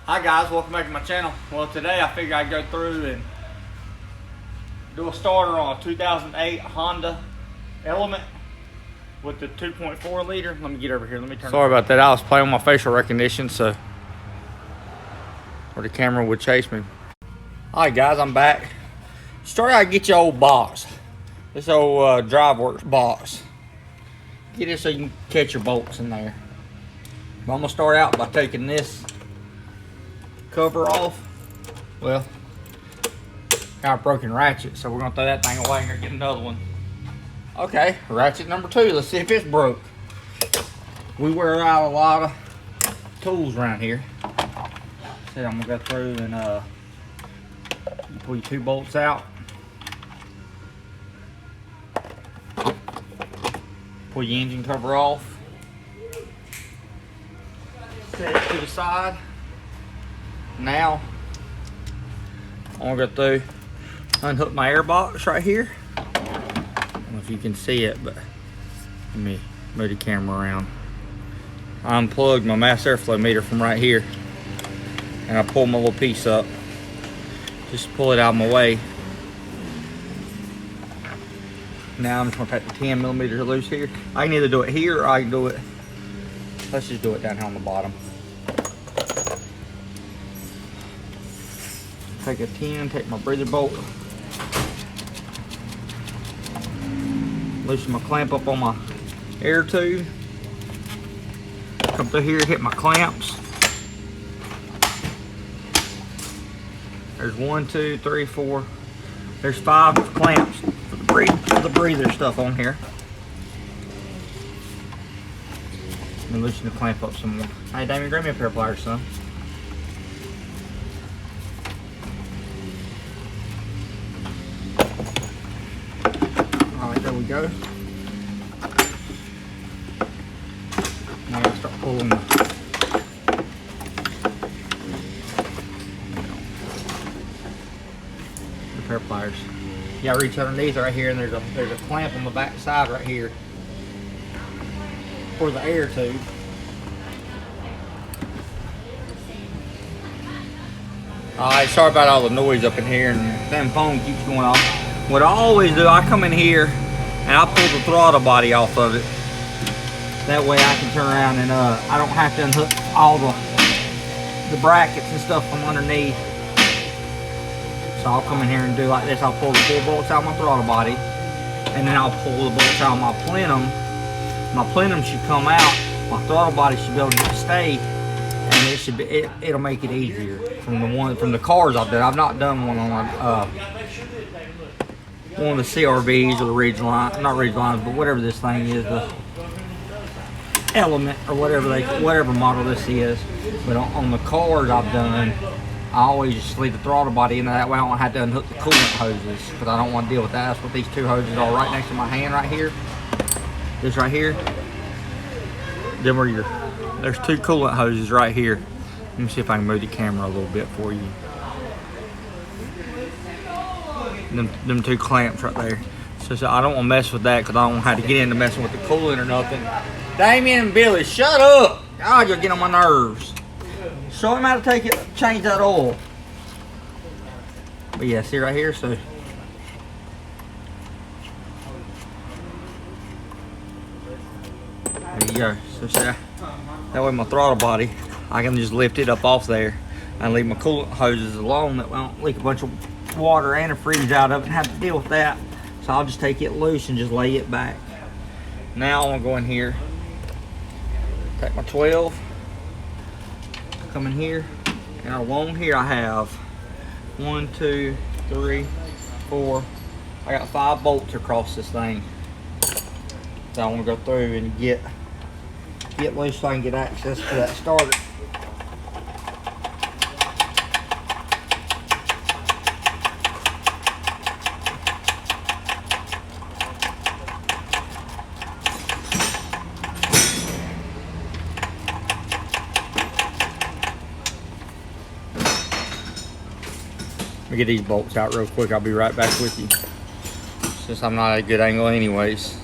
Hi guys, welcome back to my channel. Well, today I figured I'd go through and do a starter on a 2008 Honda Element with the 2.4 liter. Let me get over here. Let me turn. Sorry about that. I was playing with my facial recognition, so or the camera would chase me. All right, guys, I'm back. Start out, get your old box. This old DriveWorks box. Get it so you can catch your bolts in there. But I'm gonna start out by taking this cover off. Well, got a broken ratchet, so we're gonna throw that thing away and get another one. Okay, ratchet number 2. Let's see if it's broke. We wear out a lot of tools around here. So I'm gonna go through and pull your 2 bolts out. Pull your engine cover off. Set it to the side. Now, I'm gonna go through, unhook my air box right here. I don't know if you can see it, but let me move the camera around. I unplugged my mass airflow meter from right here, and I pulled my little piece up. Just pull it out of my way. Now I'm just gonna take the 10 millimeters loose here. I can either do it here or I can do it, let's just do it down here on the bottom. Take a 10, take my breather bolt, loosen my clamp up on my air tube, come through here, hit my clamps. There's 1, 2, 3, 4. There's 5 clamps for the breather stuff on here. And loosen the clamp up some more. Hey, Damien, grab me a pair of pliers, son. There we go. Now I'm gonna start pulling the pair of pliers. You gotta reach underneath right here, and there's a clamp on the back side right here for the air tube. Alright, sorry about all the noise up in here, and that phone keeps going off. What I always do, I come in here and I pull the throttle body off of it. That way I can turn around and I don't have to unhook all the brackets and stuff from underneath. So I'll come in here and do like this. I'll pull the 4 bolts out of my throttle body, and then I'll pull the bolts out of my plenum. My plenum should come out. My throttle body should be able to stay, and it should be it'll make it easier from the cars I've done. I've not done one on one of the CRVs or the Ridgeline, not Ridgelines, but whatever this thing is, the Element or whatever model this is. But on the cars I've done, I always just leave the throttle body in there. That way I don't have to unhook the coolant hoses, because I don't want to deal with that. That's what these 2 hoses are right next to my hand right here. This right here. Then there's 2 coolant hoses right here. Let me see if I can move the camera a little bit for you. Them 2 clamps right there. So I don't want to mess with that, because I don't want to have to get into messing with the coolant or nothing. Damien and Billy, shut up! God, you'll get on my nerves. Show him how to change that oil. But yeah, see right here, so. There you go. So see, that way my throttle body, I can just lift it up off there and leave my coolant hoses alone. That way I don't leak a bunch of water, antifreeze out of it and have to deal with that. So I'll just take it loose and just lay it back. Now I'm gonna go in here, take my 12, come in here, and along here I have 1, 2, 3, 4. I got 5 bolts across this thing. So I want to go through and get loose so I can get access to that starter. Let me get these bolts out real quick. I'll be right back with you, since I'm not at a good angle anyways.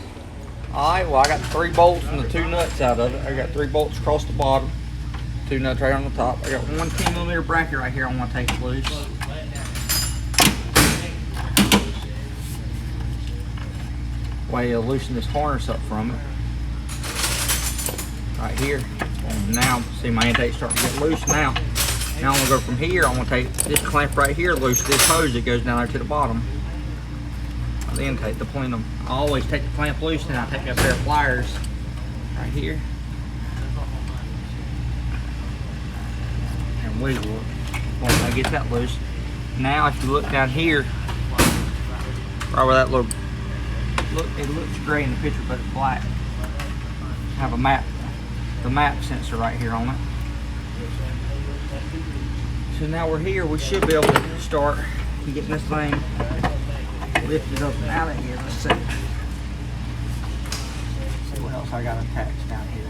Alright, well I got 3 bolts and the 2 nuts out of it. I got 3 bolts across the bottom. 2 nuts right on the top. I got one 10mm bracket right here I want to take loose. Way to loosen this harness up from it. Right here. Now, see my intake starting to get loose now. Now I'm going to go from here. I'm going to take this clamp right here, loose this hose that goes down there to the bottom. I then take the plenum. I always take the clamp loose, and I take a pair of pliers right here. And wiggle it once I get that loose. Now if you look down here, right where that little, it looks gray in the picture, but it's black. I have a map, the map sensor right here on it. So now we're here, we should be able to start getting this thing lifted up and out of here. Let's see. See what else I got attached down here.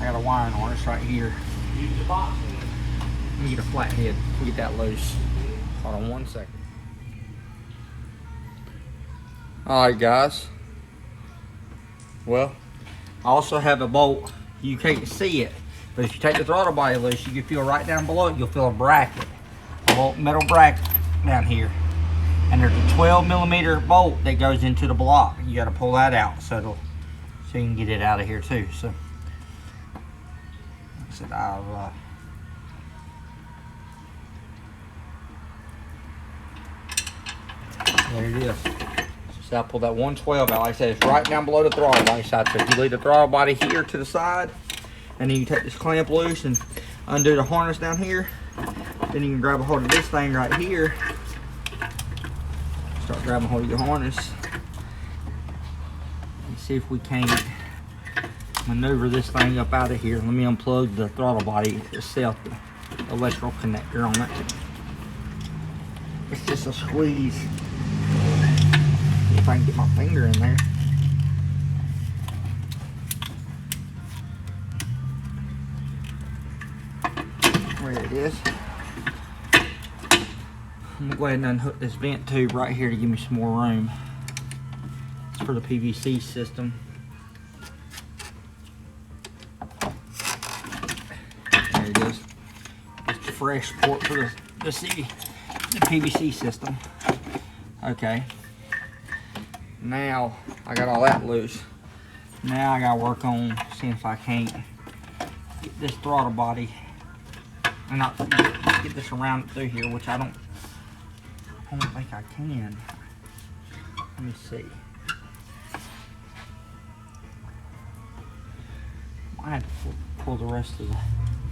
I got a wiring harness right here. Let me get a flat head, get that loose. Hold on 1 second. Alright guys. Well, I also have a bolt. You can't see it, but if you take the throttle body loose, you can feel right down below it, you'll feel a bracket. A little metal bracket down here. And there's a 12mm bolt that goes into the block. You gotta pull that out so you can get it out of here too. So, like I said, there it is. So I pull that 112 out. Like I said, it's right down below the throttle body side. So if you leave the throttle body here to the side, and then you take this clamp loose and undo the harness down here, then you can grab a hold of this thing right here. Start grabbing hold of your harness. And see if we can't maneuver this thing up out of here. Let me unplug the throttle body itself, the electrical connector on it. It's just a squeeze. See if I can get my finger in there. There it is. I'm gonna go ahead and unhook this vent tube right here to give me some more room. It's for the PVC system. There it is. It's a fresh port for the PVC system. Okay. Now I got all that loose. Now I gotta work on seeing if I can't get this throttle body and not get this around through here, which I don't think I can. Let me see. I have to pull the rest of the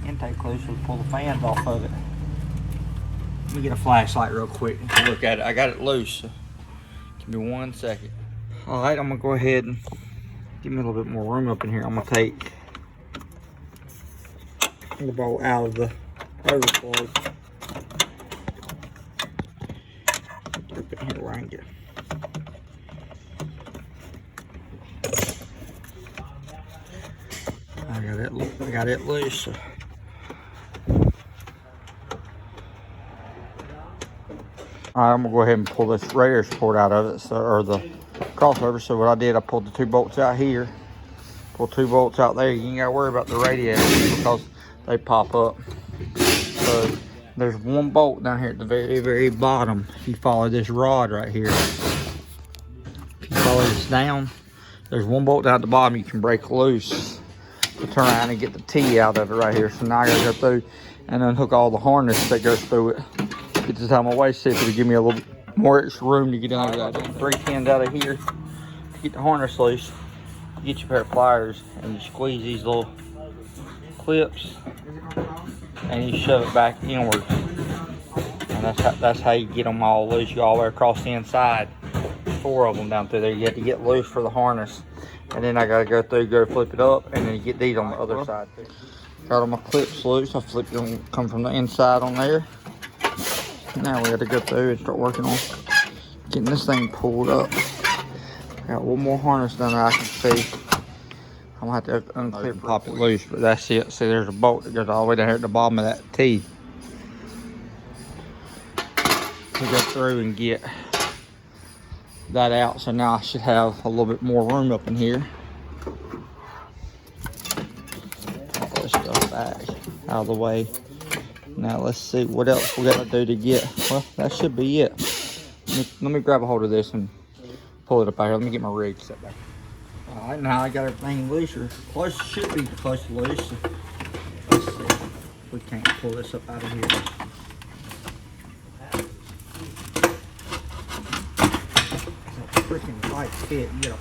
intake loose to pull the fans off of it. Let me get a flashlight real quick and look at it. I got it loose. So give me 1 second. Alright, I'm gonna go ahead and give me a little bit more room up in here. I'm gonna take the bolt out of the overflow. Up in here where I can get. I got it loose. So. Alright, I'm gonna go ahead and pull this radiator support out of it, so, or the crossover. So what I did, I pulled the 2 bolts out here, pulled 2 bolts out there. You ain't gotta worry about the radiators because they pop up. So there's 1 bolt down here at the very bottom. If you follow this rod right here, if you follow this down, there's 1 bolt down at the bottom you can break loose to turn around and get the T out of it right here. So now I gotta go through and unhook all the harness that goes through it. Get this out of my way, see if it'll give me a little more extra room to get under that. 3 pins out of here to get the harness loose. You get your pair of pliers and you squeeze these little clips and you shove it back inward. And that's how you get them all loose. You all the way across the inside. 4 of them down through there. You have to get loose for the harness. And then I gotta go through, go flip it up, and then you get these on the other side. Got all my clips loose. I flipped them, come from the inside on there. Now we got to go through and start working on getting this thing pulled up. Got 1 more harness down there I can see. I'm gonna have to unclip and pop it loose, but that's it. See, there's a bolt that goes all the way down here at the bottom of that T. To go through and get that out. So now I should have a little bit more room up in here. Put this stuff back. out of the way. Now let's see what else we gotta do to get, well, that should be it. Let me grab a hold of this and pull it up out here. Let me get my rig set back. All right, now I got everything loose, or close, should be close to loose. So let's see if we can't pull this up out of here. That freaking tight fit, you gotta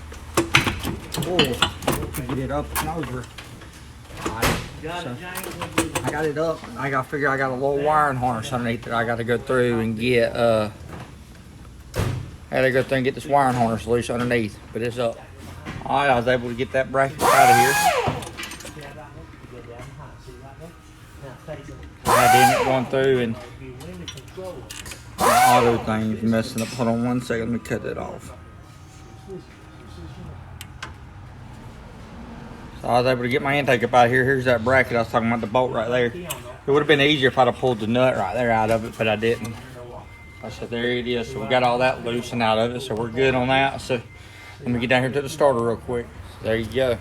pull to get it up and over. So I got it up, and I gotta figure I got a little wiring harness underneath that I gotta go through and get I gotta go through and get this wiring harness loose underneath, but it's up. Alright, I was able to get that bracket out of here. I didn't going through and the auto thing is messing up. Hold on one second, let me cut that off. So I was able to get my intake up out of here. Here's that bracket I was talking about, the bolt right there. It would have been easier if I'd have pulled the nut right there out of it, but I didn't. So there it is. So we got all that loosened out of it, so we're good on that. So let me get down here to the starter real quick. There you go.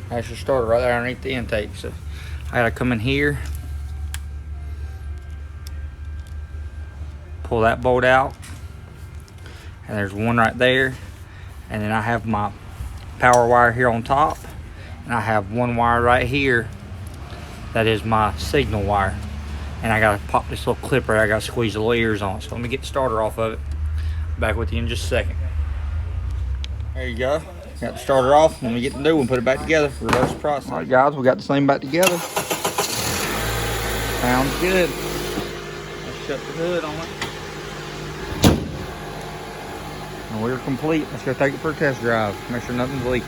That's your starter right there underneath the intake. So I gotta come in here, pull that bolt out, and there's one right there. And then I have my power wire here on top, and I have one wire right here that is my signal wire, and I gotta pop this little clipper. I gotta squeeze the little ears on. So let me get the starter off of it. Back with you in just a second. There you go. Got the starter off. Let me get the new one, put it back together. Reverse process. All right, guys, we got this thing back together. Sounds good. Let's shut the hood on it. And we're complete. Let's go take it for a test drive. Make sure nothing's leaking.